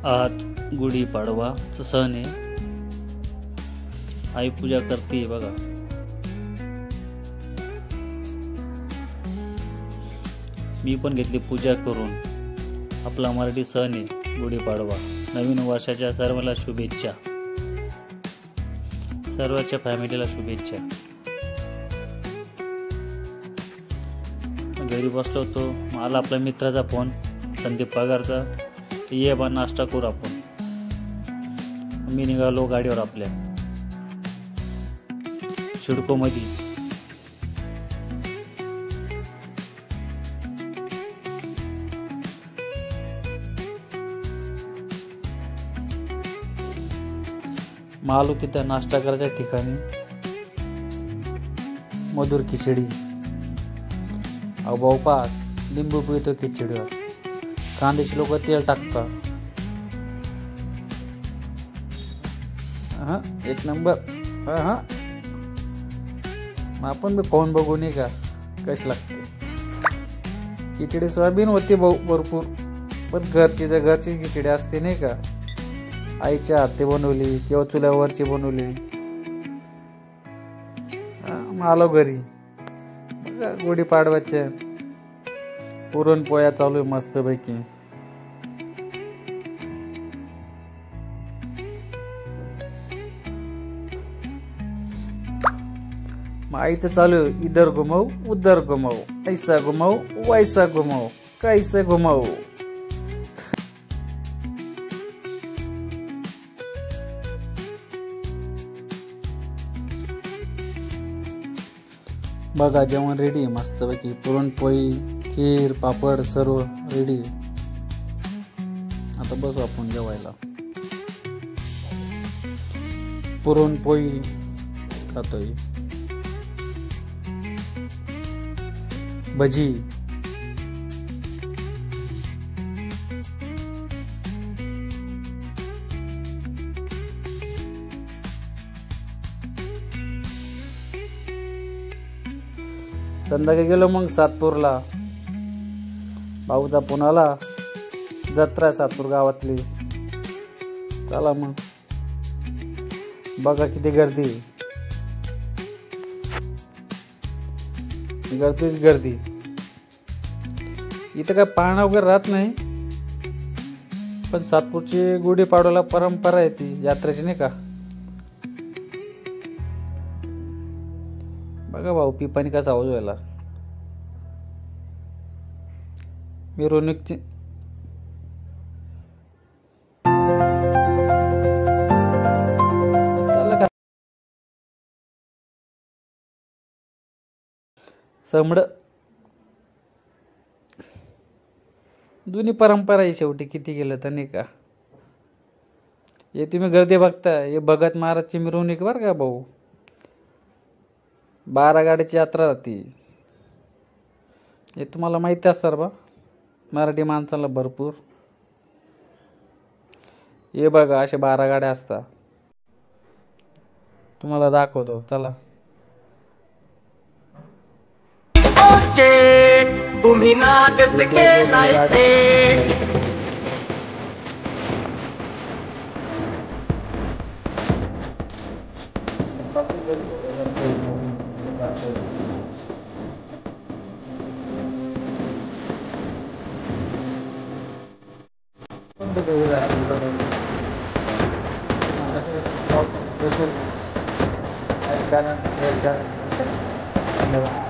आज गुढीपाडवाचा सण आहे. आई पूजा करते बघा. मी पण घेतली पूजा करून. आपला मराठी सण आहे गुढीपाडवा. नवीन वर्षाच्या सर्वांना शुभेच्छा. सर्वांच्या फॅमिलीला शुभेच्छा. घरी बसलो होतो, मला आपल्या मित्राचा फोन, संदीप पगारचा, ये बा नाश्ता करू आपण. मी निघालो गाडीवर आपल्या शिडको मध्ये. आलो तिथं नाश्ता करायच्या ठिकाणी मधुर खिचडी. अहो भाऊ पा लिंबू पिळतो खिचडीवर. कांद्याची लोक तेल टाकतात. हा एक नंबर. हा आपण बी खाऊन बघू नाही का कशी लागते. खिचडी सोयाबीन होती भाऊ भरपूर, पण घरची तर घरची खिचडी असते नाही का. आईच्या हाती बनवली किंवा चुल्यावरची बनवली. आलो घरी. गुढीपाडव्याच्या पुरणपोळ्या चालू आहे मस्त पैकी. आईचं चालू आहे इधर घुमाऊ उधर घुमाऊ, ऐसा घुमाऊ वैसा घुमाऊ, कैसे घुमाऊ. बघा जेवण रेडी आहे मस्त पैकी. पुरणपोळी, खीर, पापड सर्व रेडी. आता बसू आपण जेवायला. पुरणपोळी खातोय, भजी, संध्याकाळी गेलो मग सातपूरला. भाऊचा फोन आला, जत्रा सातपूर गावातली. चला मग बघा किती गर्दी. गर्दीच गर्दी. इथं काय पाळणा वगैरे राहत नाही, पण सातपूरची गुढीपाडव्याला परंपरा आहे ती यात्रेची नाही का. बघा भाऊ पिपाणी कसा आवाज व्हायला. मिरवणूकची समड जुनी परंपरा आहे शेवटी, किती गेलं तर नाही का. हे तुम्ही गर्दी बघता, हे भगत महाराजची मिरवणूक बरं का भाऊ. 12 गाड्याची यात्रा राहते. हे तुम्हाला माहिती असणार बा मराठी माणसाला भरपूर. हे बघा असे 12 गाड्या असतात. तुम्हाला दाखवतो चला. तुम्ही नादच केलाय ते. धन्यवाद.